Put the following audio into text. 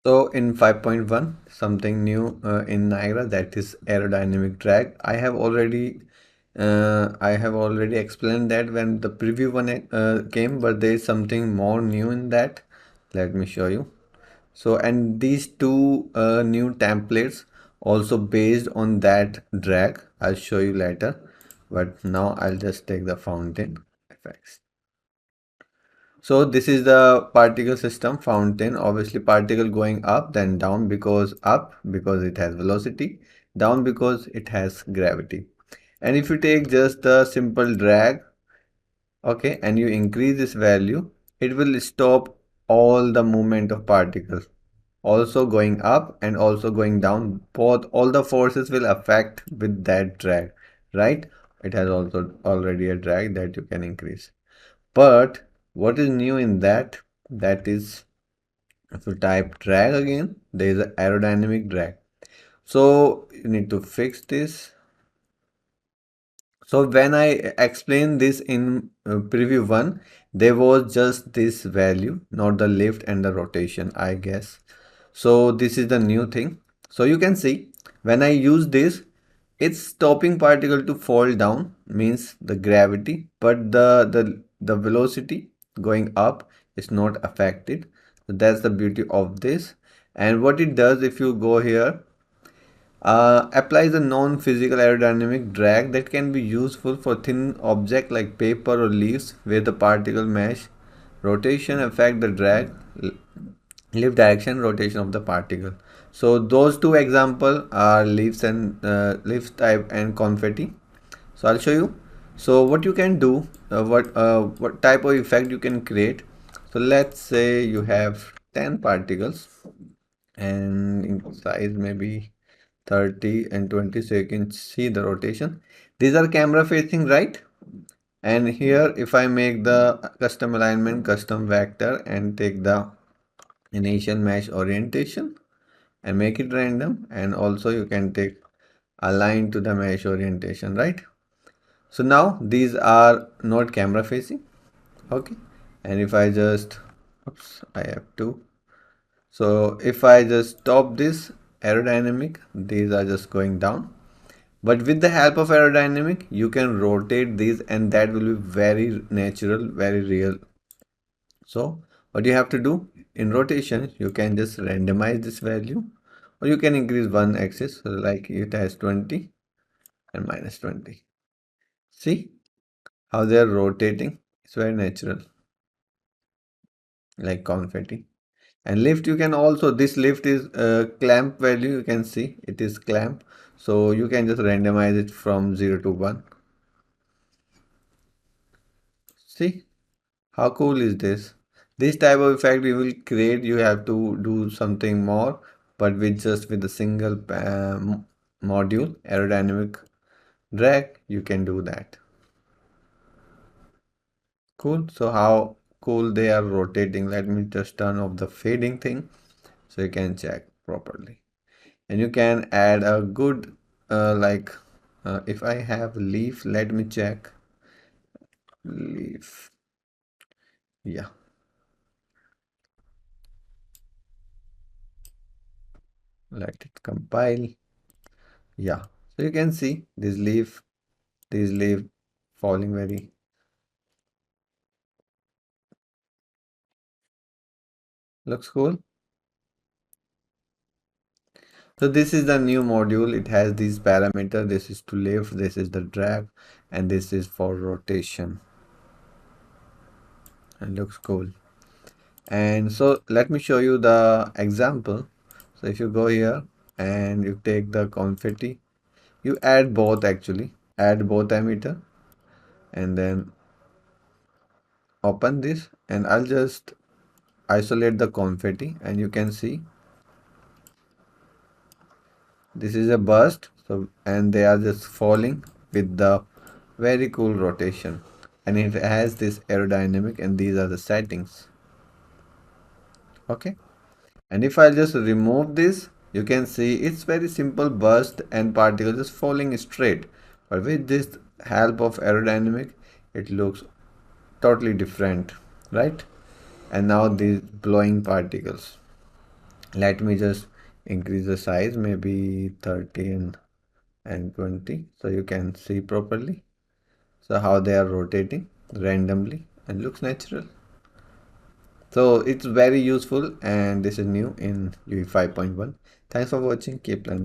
So in 5.1, something new in Niagara, that is aerodynamic drag. I have already explained that when the preview one came, but there is something more new in that. Let me show you. So, and these two new templates also based on that drag. I'll show you later, but now I'll just take the fountain effects. So this is the particle system fountain. Obviously particle going up, then down because up because it has velocity, down because it has gravity. And if you take just the simple drag, okay, and you increase this value, it will stop all the movement of particles. Also going up and also going down. Both all the forces will affect with that drag, right? It has also already a drag that you can increase. But what is new in that? That is, if you type drag again, there is an aerodynamic drag. So you need to fix this. So when I explained this in preview 1, there was just this value, not the lift and the rotation, I guess. So this is the new thing. So you can see when I use this, it's stopping particle to fall down, means the gravity, but the velocity going up is not affected. So that's the beauty of this. And what it does, if you go here, applies a non-physical aerodynamic drag that can be useful for thin object like paper or leaves where the particle mesh rotation affect the drag, lift direction, rotation of the particle. So those two example are leaves and leaves type and confetti. So I'll show you. So what you can do, what type of effect you can create. So let's say you have 10 particles and in size maybe 30 and 20, so you can see the rotation. These are camera facing, right? And here if I make the custom alignment, custom vector and take the initial mesh orientation and make it random, and also you can take align to the mesh orientation, right? So now these are not camera facing, okay? And if I just, oops, I have two. So if I just stop this aerodynamic, these are just going down. But with the help of aerodynamic, you can rotate these and that will be very natural, very real. So what you have to do in rotation, you can just randomize this value or you can increase one axis, so like it has 20 and minus 20. See how they are rotating? It's very natural, like confetti. And lift, you can also, this lift is clamp value, you can see it is clamp. So you can just randomize it from 0 to 1. See how cool is this? This type of effect we will create, you have to do something more, but with a single module, aerodynamic drag, you can do that. Cool. So how cool they are rotating. Let me just turn off the fading thing so you can check properly. And you can add a good if I have leaf, let me check leaf. Yeah, let it compile. Yeah, so you can see this leaf falling very looks cool. So this is the new module. It has these parameters. This is to lift, this is the drag, and this is for rotation. It looks cool. And so let me show you the example. So if you go here and you take the confetti, you add both actually, add both emitter and then open this, and I'll just isolate the confetti and you can see this is a burst. So and they are just falling with the very cool rotation, and it has this aerodynamic, and these are the settings. Okay, and if I just remove this, you can see it's very simple burst and particles just falling straight, but with this help of aerodynamic it looks totally different, right? And now these blowing particles, Let me just increase the size, maybe 30 and 20, so you can see properly. So how they are rotating randomly and looks natural. So it's very useful, and this is new in UE 5.1. Thanks for watching. Keep learning.